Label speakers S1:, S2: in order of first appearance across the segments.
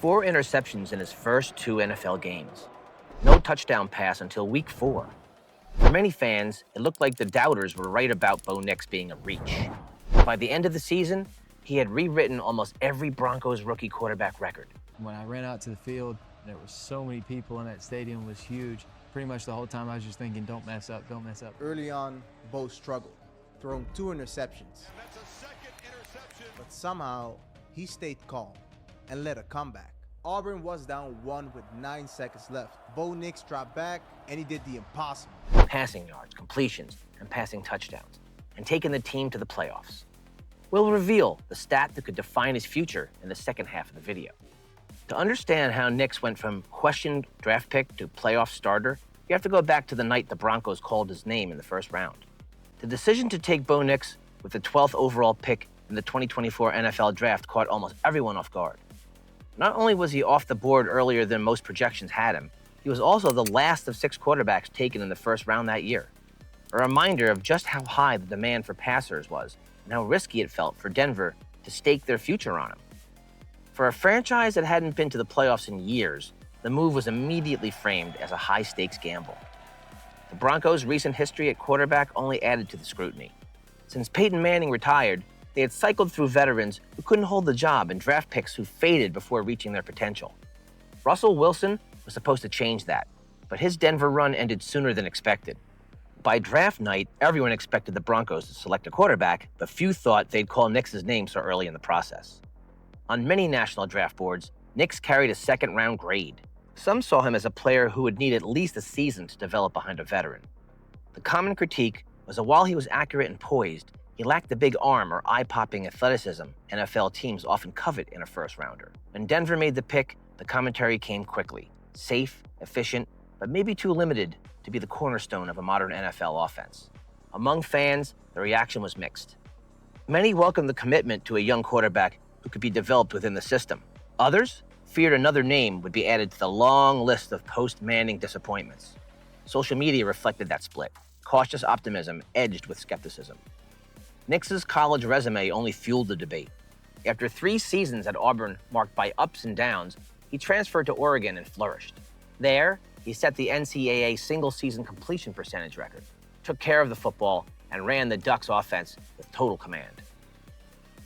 S1: 4 interceptions in his first 2 NFL games. No touchdown pass until week 4. For many fans, it looked like the doubters were right about Bo Nix being a reach. By the end of the season, he had rewritten almost every Broncos rookie quarterback record.
S2: When I ran out to the field, there were so many people in that stadium. It was huge. Pretty much the whole time I was just thinking, don't mess up, don't mess up.
S3: Early on, Bo struggled, throwing 2 interceptions. But somehow, he stayed calm and led a comeback. Auburn was down 1 with 9 seconds left. Bo Nix dropped back, and he did the impossible.
S1: Passing yards, completions, and passing touchdowns, and taking the team to the playoffs. We'll reveal the stat that could define his future in the second half of the video. To understand how Nix went from questioned draft pick to playoff starter, you have to go back to the night the Broncos called his name in the first round. The decision to take Bo Nix with the 12th overall pick in the 2024 NFL Draft caught almost everyone off guard. Not only was he off the board earlier than most projections had him, he was also the last of 6 quarterbacks taken in the first round that year. A reminder of just how high the demand for passers was and how risky it felt for Denver to stake their future on him. For a franchise that hadn't been to the playoffs in years, the move was immediately framed as a high-stakes gamble. The Broncos' recent history at quarterback only added to the scrutiny. Since Peyton Manning retired, they had cycled through veterans who couldn't hold the job and draft picks who faded before reaching their potential. Russell Wilson was supposed to change that, but his Denver run ended sooner than expected. By draft night, everyone expected the Broncos to select a quarterback, but few thought they'd call Nix's name so early in the process. On many national draft boards, Nix carried a second-round grade. Some saw him as a player who would need at least a season to develop behind a veteran. The common critique was that while he was accurate and poised, he lacked the big arm or eye-popping athleticism NFL teams often covet in a first-rounder. When Denver made the pick, the commentary came quickly. Safe, efficient, but maybe too limited to be the cornerstone of a modern NFL offense. Among fans, the reaction was mixed. Many welcomed the commitment to a young quarterback who could be developed within the system. Others feared another name would be added to the long list of post-Manning disappointments. Social media reflected that split. Cautious optimism edged with skepticism. Nix's college resume only fueled the debate. After 3 seasons at Auburn marked by ups and downs, he transferred to Oregon and flourished. There, he set the NCAA single-season completion percentage record, took care of the football, and ran the Ducks offense with total command.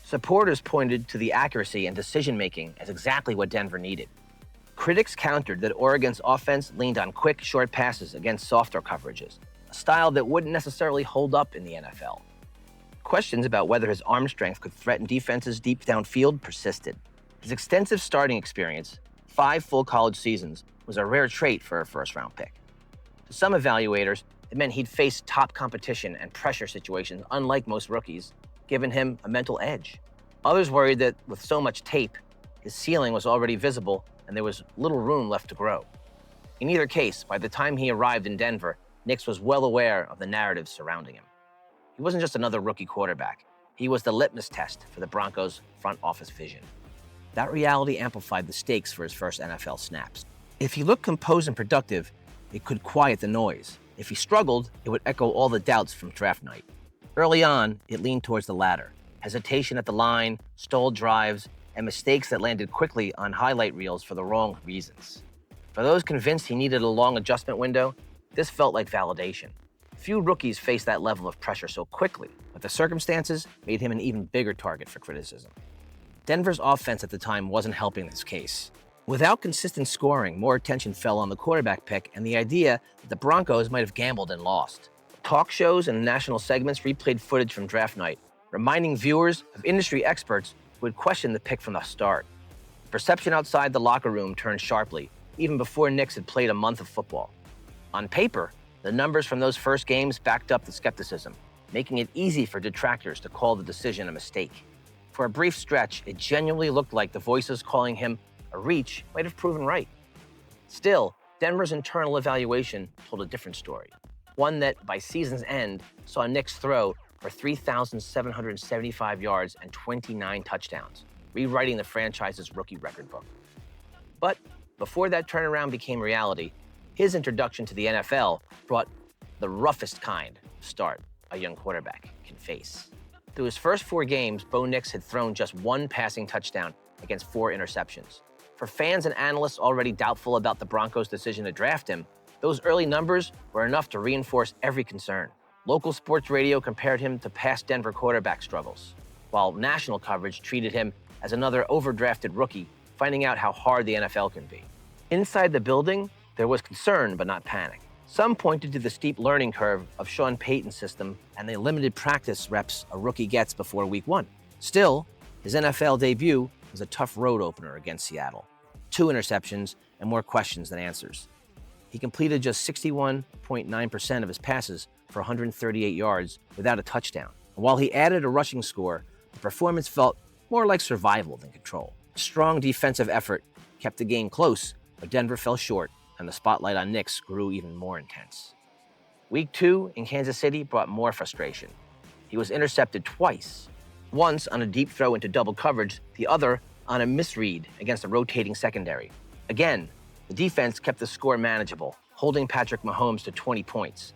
S1: Supporters pointed to the accuracy and decision-making as exactly what Denver needed. Critics countered that Oregon's offense leaned on quick, short passes against softer coverages, a style that wouldn't necessarily hold up in the NFL. Questions about whether his arm strength could threaten defenses deep downfield persisted. His extensive starting experience, 5 full college seasons, was a rare trait for a first-round pick. To some evaluators, it meant he'd face top competition and pressure situations unlike most rookies, giving him a mental edge. Others worried that with so much tape, his ceiling was already visible and there was little room left to grow. In either case, by the time he arrived in Denver, Nix was well aware of the narratives surrounding him. He wasn't just another rookie quarterback. He was the litmus test for the Broncos' front office vision. That reality amplified the stakes for his first NFL snaps. If he looked composed and productive, it could quiet the noise. If he struggled, it would echo all the doubts from draft night. Early on, it leaned towards the latter. Hesitation at the line, stalled drives, and mistakes that landed quickly on highlight reels for the wrong reasons. For those convinced he needed a long adjustment window, this felt like validation. Few rookies faced that level of pressure so quickly, but the circumstances made him an even bigger target for criticism. Denver's offense at the time wasn't helping this case. Without consistent scoring, more attention fell on the quarterback pick and the idea that the Broncos might have gambled and lost. Talk shows and national segments replayed footage from draft night, reminding viewers of industry experts who had questioned the pick from the start. Perception outside the locker room turned sharply, even before Nix had played a month of football. On paper, the numbers from those first games backed up the skepticism, making it easy for detractors to call the decision a mistake. For a brief stretch, it genuinely looked like the voices calling him a reach might have proven right. Still, Denver's internal evaluation told a different story. One that, by season's end, saw Nix throw for 3,775 yards and 29 touchdowns, rewriting the franchise's rookie record book. But before that turnaround became reality, his introduction to the NFL brought the roughest kind of start a young quarterback can face. Through his first 4 games, Bo Nix had thrown just 1 passing touchdown against 4 interceptions. For fans and analysts already doubtful about the Broncos' decision to draft him, those early numbers were enough to reinforce every concern. Local sports radio compared him to past Denver quarterback struggles, while national coverage treated him as another overdrafted rookie, finding out how hard the NFL can be. Inside the building, there was concern but not panic. Some pointed to the steep learning curve of Sean Payton's system and the limited practice reps a rookie gets before week 1. Still, his NFL debut was a tough road opener against Seattle. 2 interceptions and more questions than answers. He completed just 61.9% of his passes for 138 yards without a touchdown. And while he added a rushing score, the performance felt more like survival than control. A strong defensive effort kept the game close, but Denver fell short, and the spotlight on Nix grew even more intense. Week 2 in Kansas City brought more frustration. He was intercepted twice, once on a deep throw into double coverage, the other on a misread against a rotating secondary. Again, the defense kept the score manageable, holding Patrick Mahomes to 20 points.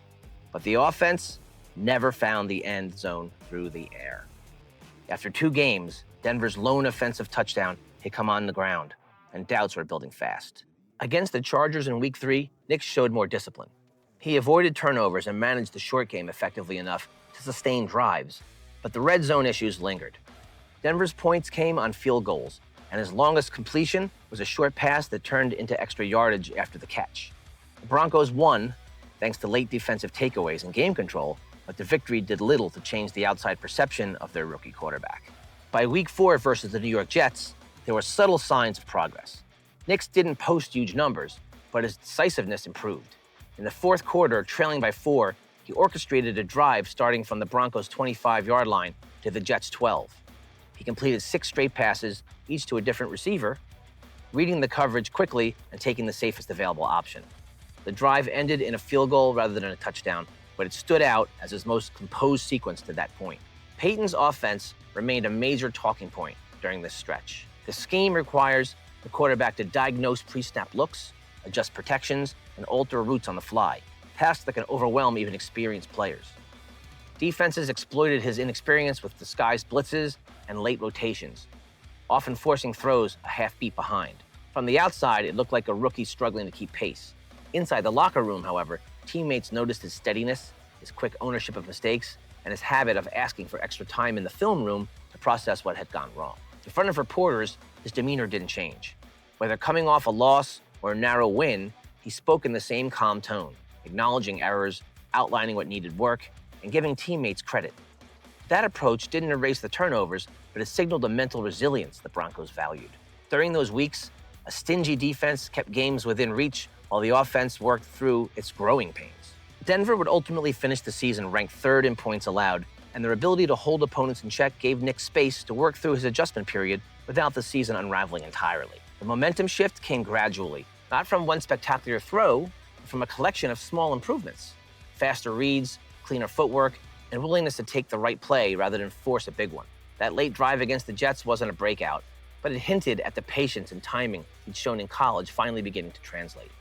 S1: But the offense never found the end zone through the air. After 2 games, Denver's lone offensive touchdown had come on the ground, and doubts were building fast. Against the Chargers in Week 3, Nix showed more discipline. He avoided turnovers and managed the short game effectively enough to sustain drives, but the red zone issues lingered. Denver's points came on field goals, and his longest completion was a short pass that turned into extra yardage after the catch. The Broncos won thanks to late defensive takeaways and game control, but the victory did little to change the outside perception of their rookie quarterback. By Week 4 versus the New York Jets, there were subtle signs of progress. Nix didn't post huge numbers, but his decisiveness improved. In the fourth quarter, trailing by 4, he orchestrated a drive starting from the Broncos' 25-yard line to the Jets' 12. He completed 6 straight passes, each to a different receiver, reading the coverage quickly and taking the safest available option. The drive ended in a field goal rather than a touchdown, but it stood out as his most composed sequence to that point. Payton's offense remained a major talking point during this stretch. The scheme requires the quarterback to diagnose pre-snap looks, adjust protections, and alter routes on the fly, tasks that can overwhelm even experienced players. Defenses exploited his inexperience with disguised blitzes and late rotations, often forcing throws a half beat behind. From the outside, it looked like a rookie struggling to keep pace. Inside the locker room, however, teammates noticed his steadiness, his quick ownership of mistakes, and his habit of asking for extra time in the film room to process what had gone wrong. In front of reporters, his demeanor didn't change. Whether coming off a loss or a narrow win, he spoke in the same calm tone, acknowledging errors, outlining what needed work, and giving teammates credit. That approach didn't erase the turnovers, but it signaled a mental resilience the Broncos valued. During those weeks, a stingy defense kept games within reach while the offense worked through its growing pains. Denver would ultimately finish the season ranked 3rd in points allowed, and their ability to hold opponents in check gave Nix space to work through his adjustment period without the season unraveling entirely. The momentum shift came gradually, not from one spectacular throw, but from a collection of small improvements. Faster reads, cleaner footwork, and willingness to take the right play rather than force a big one. That late drive against the Jets wasn't a breakout, but it hinted at the patience and timing he'd shown in college finally beginning to translate.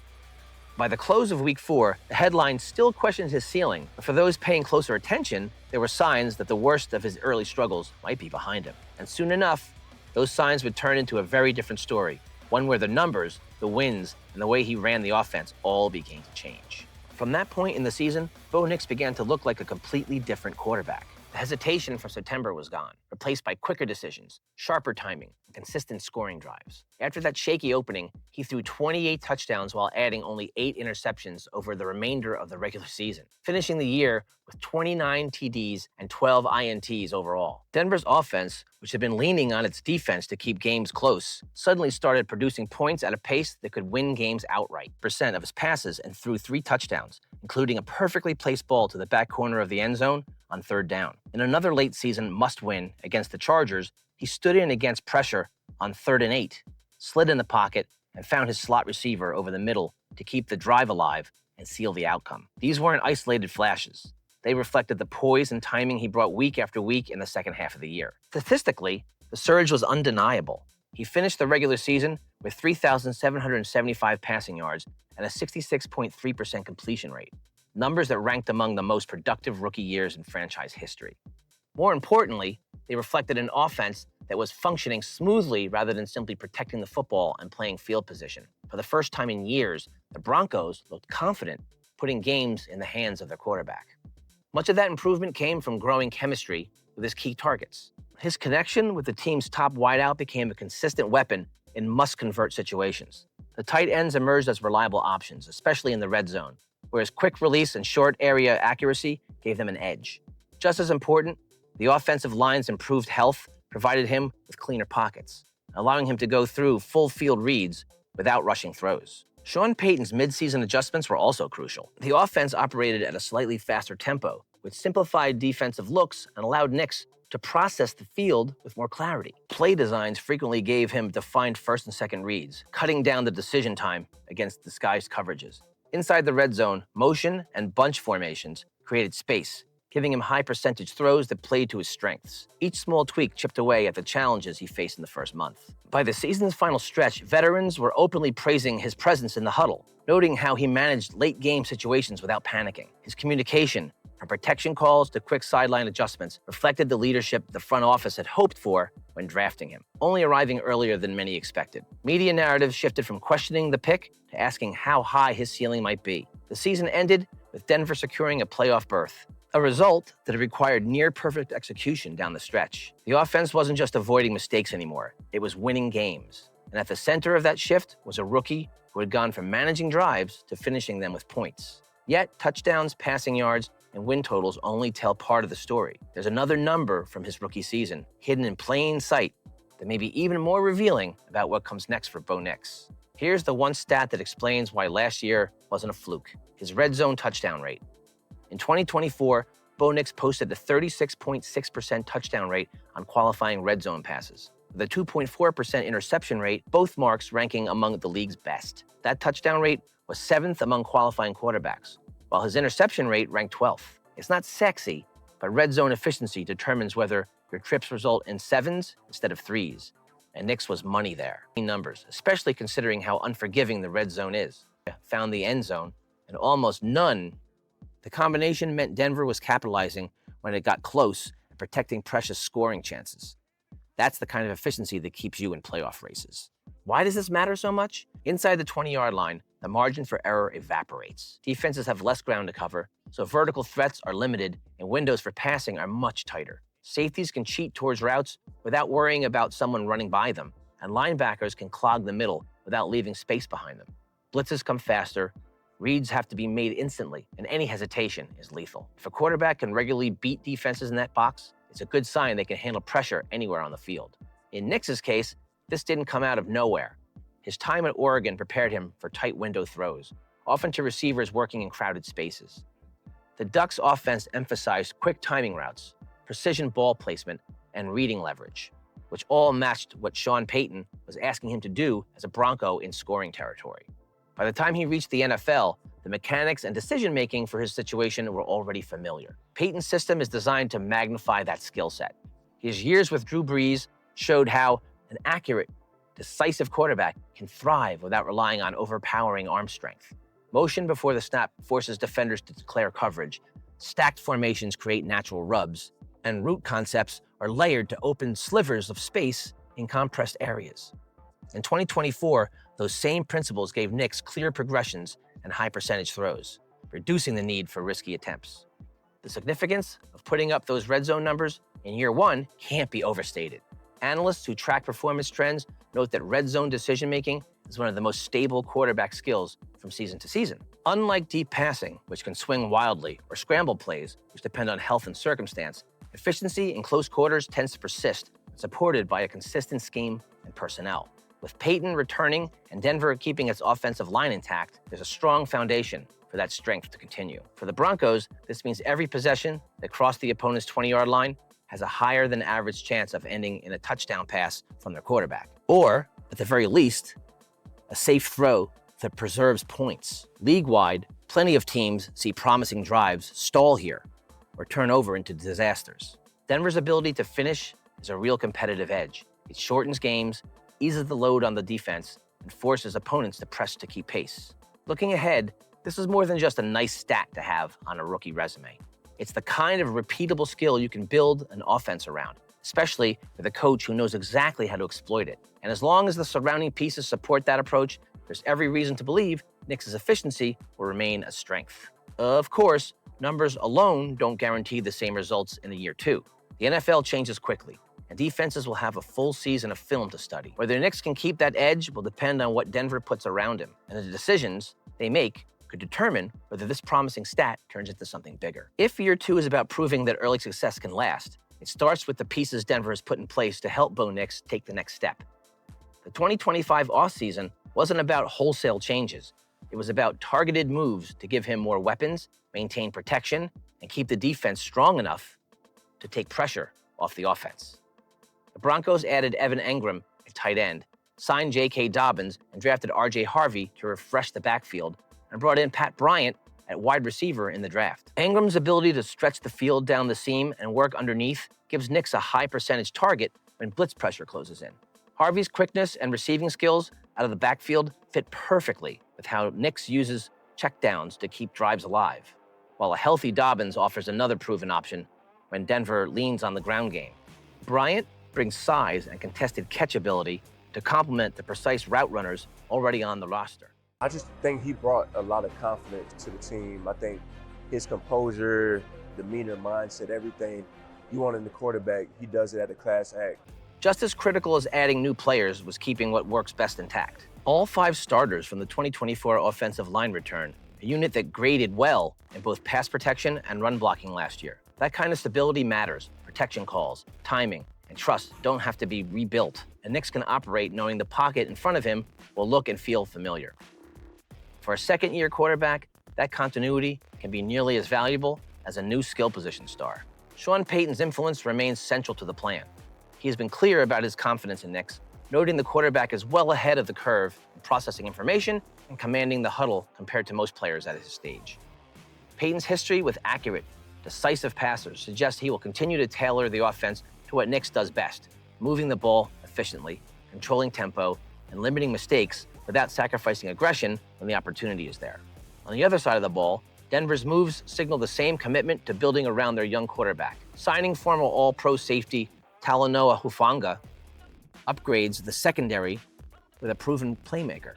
S1: By the close of Week 4, the headline still questioned his ceiling, but for those paying closer attention, there were signs that the worst of his early struggles might be behind him. And soon enough, those signs would turn into a very different story, one where the numbers, the wins, and the way he ran the offense all began to change. From that point in the season, Bo Nix began to look like a completely different quarterback. The hesitation from September was gone, replaced by quicker decisions, sharper timing, and consistent scoring drives. After that shaky opening, he threw 28 touchdowns while adding only 8 interceptions over the remainder of the regular season, finishing the year with 29 TDs and 12 INTs overall. Denver's offense, which had been leaning on its defense to keep games close, suddenly started producing points at a pace that could win games outright. % of his passes and threw 3 touchdowns, including a perfectly placed ball to the back corner of the end zone on 3rd down. In another late season must-win against the Chargers, he stood in against pressure on 3rd and 8, slid in the pocket, and found his slot receiver over the middle to keep the drive alive and seal the outcome. These weren't isolated flashes. They reflected the poise and timing he brought week after week in the second half of the year. Statistically, the surge was undeniable. He finished the regular season with 3,775 passing yards and a 66.3% completion rate, numbers that ranked among the most productive rookie years in franchise history. More importantly, they reflected an offense that was functioning smoothly rather than simply protecting the football and playing field position. For the first time in years, the Broncos looked confident putting games in the hands of their quarterback. Much of that improvement came from growing chemistry with his key targets. His connection with the team's top wideout became a consistent weapon in must-convert situations. The tight ends emerged as reliable options, especially in the red zone, whereas quick release and short area accuracy gave them an edge. Just as important, the offensive line's improved health provided him with cleaner pockets, allowing him to go through full field reads without rushing throws. Sean Payton's midseason adjustments were also crucial. The offense operated at a slightly faster tempo, which simplified defensive looks and allowed Nix to process the field with more clarity. Play designs frequently gave him defined first and second reads, cutting down the decision time against disguised coverages. Inside the red zone, motion and bunch formations created space, giving him high percentage throws that played to his strengths. Each small tweak chipped away at the challenges he faced in the first month. By the season's final stretch, veterans were openly praising his presence in the huddle, noting how he managed late-game situations without panicking. His communication, from protection calls to quick sideline adjustments, reflected the leadership the front office had hoped for when drafting him, only arriving earlier than many expected. Media narratives shifted from questioning the pick to asking how high his ceiling might be. The season ended with Denver securing a playoff berth, a result that required near-perfect execution down the stretch. The offense wasn't just avoiding mistakes anymore, it was winning games. And at the center of that shift was a rookie who had gone from managing drives to finishing them with points. Yet, touchdowns, passing yards, and win totals only tell part of the story. There's another number from his rookie season, hidden in plain sight, that may be even more revealing about what comes next for Bo Nix. Here's the one stat that explains why last year wasn't a fluke: his red zone touchdown rate. In 2024, Bo Nix posted a 36.6% touchdown rate on qualifying red zone passes, with a 2.4% interception rate, both marks ranking among the league's best. That touchdown rate was 7th among qualifying quarterbacks, while his interception rate ranked 12th. It's not sexy, but red zone efficiency determines whether your trips result in 7s instead of 3s, and Nix was money there. Numbers, especially considering how unforgiving the red zone is. Found the end zone, and almost none. The combination meant Denver was capitalizing when it got close and protecting precious scoring chances. That's the kind of efficiency that keeps you in playoff races. Why does this matter so much? Inside the 20-yard line, the margin for error evaporates. Defenses have less ground to cover, so vertical threats are limited and windows for passing are much tighter. Safeties can cheat towards routes without worrying about someone running by them, and linebackers can clog the middle without leaving space behind them. Blitzes come faster, reads have to be made instantly, and any hesitation is lethal. If a quarterback can regularly beat defenses in that box, it's a good sign they can handle pressure anywhere on the field. In Nix's case, this didn't come out of nowhere. His time at Oregon prepared him for tight window throws, often to receivers working in crowded spaces. The Ducks' offense emphasized quick timing routes, precision ball placement, and reading leverage, which all matched what Sean Payton was asking him to do as a Bronco in scoring territory. By the time he reached the NFL, the mechanics and decision-making for his situation were already familiar. Payton's system is designed to magnify that skill set. His years with Drew Brees showed how an accurate, decisive quarterback can thrive without relying on overpowering arm strength. Motion before the snap forces defenders to declare coverage, stacked formations create natural rubs, and route concepts are layered to open slivers of space in compressed areas. In 2024, those same principles gave Nix clear progressions and high percentage throws, reducing the need for risky attempts. The significance of putting up those red zone numbers in year one can't be overstated. Analysts who track performance trends note that red zone decision-making is one of the most stable quarterback skills from season to season. Unlike deep passing, which can swing wildly, or scramble plays, which depend on health and circumstance, efficiency in close quarters tends to persist, supported by a consistent scheme and personnel. With Payton returning and Denver keeping its offensive line intact, there's a strong foundation for that strength to continue. For the Broncos, this means every possession that crossed the opponent's 20-yard line has a higher than average chance of ending in a touchdown pass from their quarterback. Or, at the very least, a safe throw that preserves points. League-wide, plenty of teams see promising drives stall here or turn over into disasters. Denver's ability to finish is a real competitive edge. It shortens games, eases the load on the defense, and forces opponents to press to keep pace. Looking ahead, this is more than just a nice stat to have on a rookie resume. It's the kind of repeatable skill you can build an offense around, especially with a coach who knows exactly how to exploit it. And as long as the surrounding pieces support that approach, there's every reason to believe Nix's efficiency will remain a strength. Of course, numbers alone don't guarantee the same results in year 2. The NFL changes quickly, and defenses will have a full season of film to study. Whether the Knicks can keep that edge will depend on what Denver puts around him, and the decisions they make could determine whether this promising stat turns into something bigger. If year 2 is about proving that early success can last, it starts with the pieces Denver has put in place to help Bo Nix take the next step. The 2025 offseason wasn't about wholesale changes. It was about targeted moves to give him more weapons, maintain protection, and keep the defense strong enough to take pressure off the offense. The Broncos added Evan Engram at tight end, signed J.K. Dobbins, and drafted R.J. Harvey to refresh the backfield, and brought in Pat Bryant at wide receiver in the draft. Engram's ability to stretch the field down the seam and work underneath gives Nix a high percentage target when blitz pressure closes in. Harvey's quickness and receiving skills out of the backfield fit perfectly with how Nix uses checkdowns to keep drives alive, while a healthy Dobbins offers another proven option when Denver leans on the ground game. Bryant brings size and contested catch ability to complement the precise route runners already on the roster.
S4: I just think he brought a lot of confidence to the team. I think his composure, demeanor, mindset, everything you want in the quarterback, he does it at a class act.
S1: Just as critical as adding new players was keeping what works best intact. All 5 starters from the 2024 offensive line return, a unit that graded well in both pass protection and run blocking last year. That kind of stability matters. Protection calls, timing, and trust don't have to be rebuilt, and Nix can operate knowing the pocket in front of him will look and feel familiar. For a second-year quarterback, that continuity can be nearly as valuable as a new skill position star. Sean Payton's influence remains central to the plan. He has been clear about his confidence in Nix, noting the quarterback is well ahead of the curve in processing information and commanding the huddle compared to most players at his stage. Payton's history with accurate, decisive passers suggests he will continue to tailor the offense to what Nix does best, moving the ball efficiently, controlling tempo, and limiting mistakes without sacrificing aggression when the opportunity is there. On the other side of the ball, Denver's moves signal the same commitment to building around their young quarterback. Signing former All-Pro safety Talanoa Hufanga upgrades the secondary with a proven playmaker,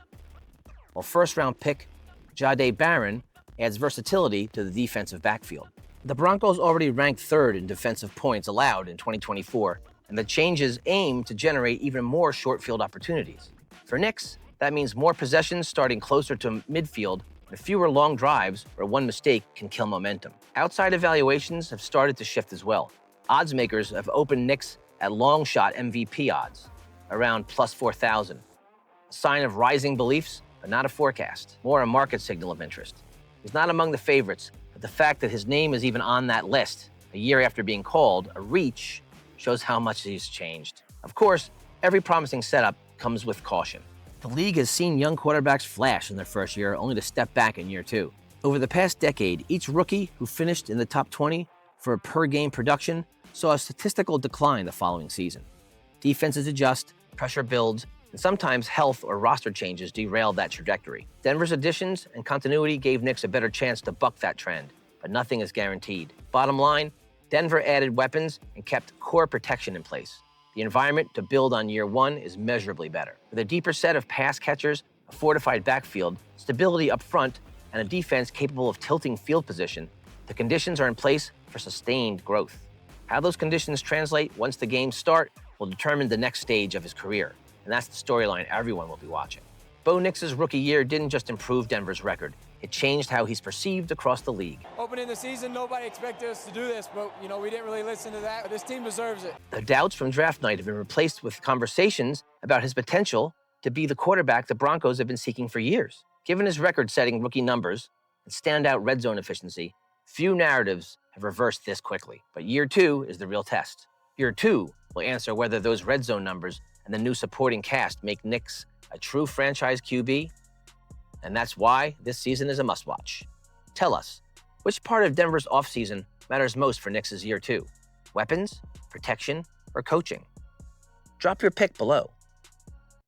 S1: while first-round pick Jahdae Barron adds versatility to the defensive backfield. The Broncos already ranked 3rd in defensive points allowed in 2024, and the changes aim to generate even more short field opportunities. For Nix, that means more possessions starting closer to midfield and fewer long drives where one mistake can kill momentum. Outside evaluations have started to shift as well. Odds makers have opened Nix at long shot MVP odds, around plus 4,000. A sign of rising beliefs, but not a forecast, more a market signal of interest. He's not among the favorites, but the fact that his name is even on that list a year after being called a reach shows how much he's changed. Of course, every promising setup comes with caution. The league has seen young quarterbacks flash in their first year only to step back in year 2. Over the past decade, each rookie who finished in the top 20 for per-game production saw a statistical decline the following season. Defenses adjust, pressure builds, and sometimes health or roster changes derailed that trajectory. Denver's additions and continuity gave Nix a better chance to buck that trend, but nothing is guaranteed. Bottom line, Denver added weapons and kept core protection in place. The environment to build on year 1 is measurably better. With a deeper set of pass catchers, a fortified backfield, stability up front, and a defense capable of tilting field position, the conditions are in place for sustained growth. How those conditions translate once the games start will determine the next stage of his career, and that's the storyline everyone will be watching. Bo Nix's rookie year didn't just improve Denver's record, it changed how he's perceived across the league.
S5: Opening the season, nobody expected us to do this, but we didn't really listen to that. This team deserves it.
S1: The doubts from draft night have been replaced with conversations about his potential to be the quarterback the Broncos have been seeking for years. Given his record-setting rookie numbers and standout red zone efficiency, few narratives have reversed this quickly. But year 2 is the real test. Year 2 will answer whether those red zone numbers and the new supporting cast make Nix a true franchise QB. And that's why this season is a must-watch. Tell us, which part of Denver's offseason matters most for Nix's year 2? Weapons, protection, or coaching? Drop your pick below.